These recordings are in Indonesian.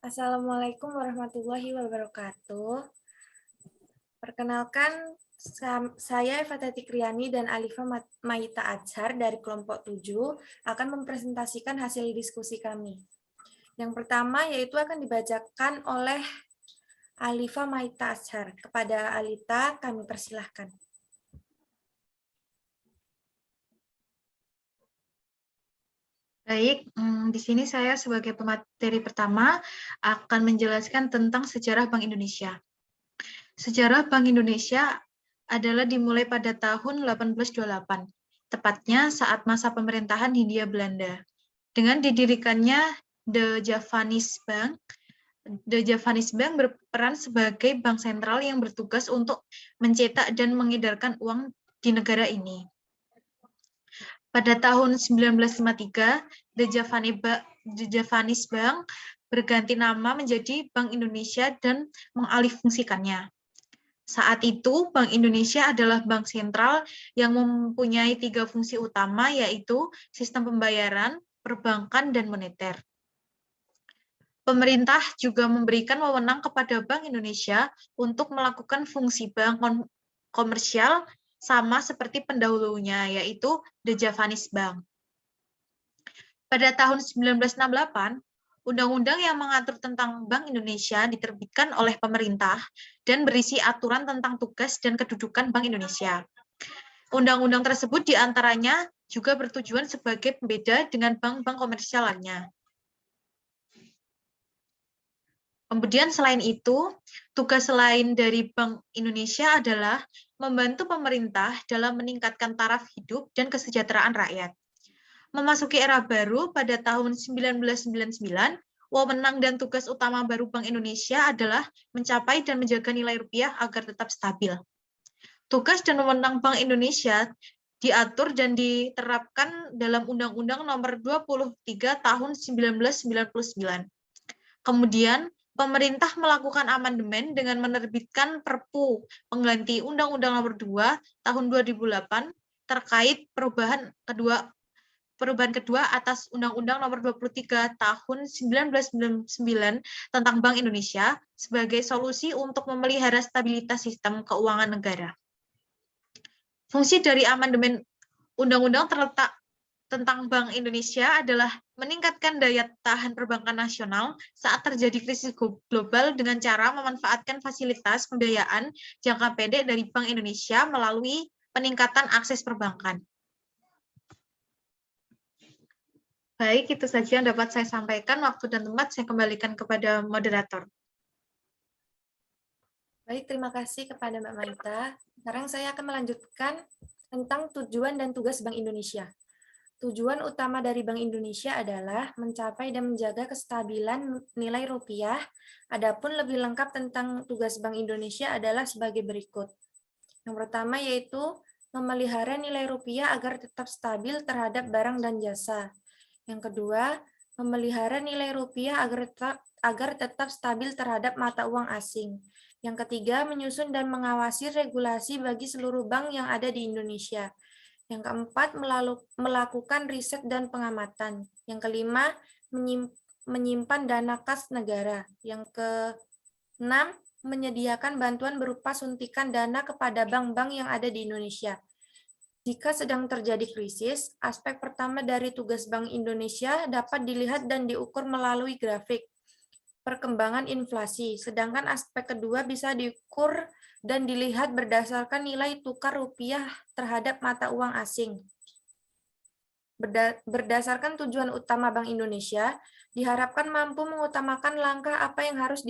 Assalamualaikum warahmatullahi wabarakatuh. Perkenalkan, saya Eva Tikriani dan Alifa Maita Azhar dari kelompok 7 akan mempresentasikan hasil diskusi kami. Yang pertama yaitu akan dibacakan oleh Alifa Maita Azhar. Kepada Alita, kami persilahkan. Baik, di sini saya sebagai pemateri pertama akan menjelaskan tentang sejarah Bank Indonesia. Sejarah Bank Indonesia adalah dimulai pada tahun 1828, tepatnya saat masa pemerintahan Hindia Belanda. Dengan didirikannya The Javanese Bank, The Javanese Bank berperan sebagai bank sentral yang bertugas untuk mencetak dan mengedarkan uang di negara ini. Pada tahun 1953, The Javanese Bank berganti nama menjadi Bank Indonesia dan mengalihfungsikannya. Saat itu, Bank Indonesia adalah bank sentral yang mempunyai 3 fungsi utama, yaitu sistem pembayaran, perbankan, dan moneter. Pemerintah juga memberikan wewenang kepada Bank Indonesia untuk melakukan fungsi bank komersial sama seperti pendahulunya, yaitu The Javanese Bank. Pada tahun 1968, Undang-undang yang mengatur tentang Bank Indonesia diterbitkan oleh pemerintah dan berisi aturan tentang tugas dan kedudukan Bank Indonesia. Undang-undang tersebut diantaranya juga bertujuan sebagai pembeda dengan bank-bank komersial lainnya. Kemudian selain itu, tugas lain dari Bank Indonesia adalah membantu pemerintah dalam meningkatkan taraf hidup dan kesejahteraan rakyat. Memasuki era baru pada tahun 1999, wewenang dan tugas utama baru Bank Indonesia adalah mencapai dan menjaga nilai rupiah agar tetap stabil. Tugas dan wewenang Bank Indonesia diatur dan diterapkan dalam Undang-Undang Nomor 23 Tahun 1999. Kemudian, pemerintah melakukan amandemen dengan menerbitkan Perpu pengganti Undang-Undang Nomor 2 Tahun 2008 terkait perubahan kedua atas Undang-Undang Nomor 23 Tahun 1999 tentang Bank Indonesia sebagai solusi untuk memelihara stabilitas sistem keuangan negara. Fungsi dari amandemen Undang-Undang terletak tentang Bank Indonesia adalah meningkatkan daya tahan perbankan nasional saat terjadi krisis global dengan cara memanfaatkan fasilitas pembiayaan jangka pendek dari Bank Indonesia melalui peningkatan akses perbankan. Baik, itu saja yang dapat saya sampaikan. Waktu dan tempat saya kembalikan kepada moderator. Baik, terima kasih kepada Mbak Maita. Sekarang saya akan melanjutkan tentang tujuan dan tugas Bank Indonesia. Tujuan utama dari Bank Indonesia adalah mencapai dan menjaga kestabilan nilai rupiah. Adapun lebih lengkap tentang tugas Bank Indonesia adalah sebagai berikut. Yang pertama yaitu memelihara nilai rupiah agar tetap stabil terhadap barang dan jasa. Yang kedua, memelihara nilai rupiah agar tetap stabil terhadap mata uang asing. Yang ketiga, menyusun dan mengawasi regulasi bagi seluruh bank yang ada di Indonesia. Yang keempat, melakukan riset dan pengamatan. Yang kelima, menyimpan dana kas negara. Yang keenam, menyediakan bantuan berupa suntikan dana kepada bank-bank yang ada di Indonesia. Jika sedang terjadi krisis, aspek pertama dari tugas Bank Indonesia dapat dilihat dan diukur melalui grafik perkembangan inflasi, sedangkan aspek kedua bisa diukur dan dilihat berdasarkan nilai tukar rupiah terhadap mata uang asing. Berdasarkan tujuan utama Bank Indonesia, diharapkan mampu mengutamakan langkah apa yang harus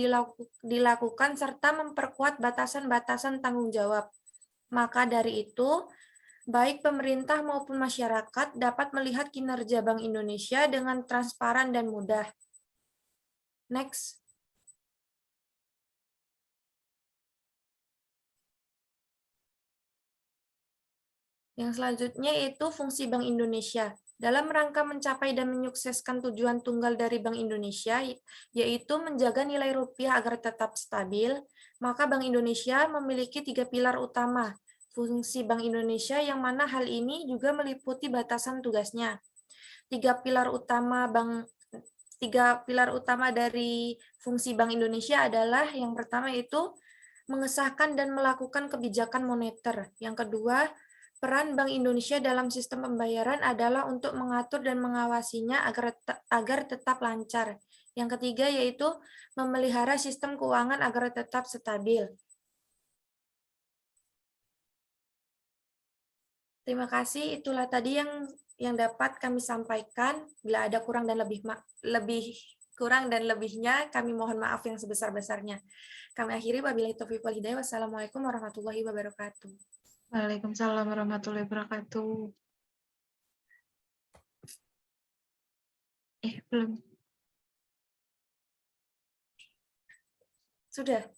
dilakukan serta memperkuat batasan-batasan tanggung jawab. Maka dari itu, baik pemerintah maupun masyarakat dapat melihat kinerja Bank Indonesia dengan transparan dan mudah. Next. Yang selanjutnya yaitu fungsi Bank Indonesia. Dalam rangka mencapai dan menyukseskan tujuan tunggal dari Bank Indonesia, yaitu menjaga nilai rupiah agar tetap stabil, maka Bank Indonesia memiliki 3 pilar utama fungsi Bank Indonesia yang mana hal ini juga meliputi batasan tugasnya. 3 pilar utama tiga pilar utama dari fungsi Bank Indonesia adalah yang pertama itu mengesahkan dan melakukan kebijakan moneter. Yang kedua, peran Bank Indonesia dalam sistem pembayaran adalah untuk mengatur dan mengawasinya agar tetap lancar. Yang ketiga yaitu memelihara sistem keuangan agar tetap stabil. Terima kasih, itulah tadi yang dapat kami sampaikan. Bila ada kurang dan lebihnya, kami mohon maaf yang sebesar-besarnya. Kami akhiri, wabillahi taufiq wal hidayah. Wassalamualaikum warahmatullahi wabarakatuh. Waalaikumsalam warahmatullahi wabarakatuh. Belum. Sudah.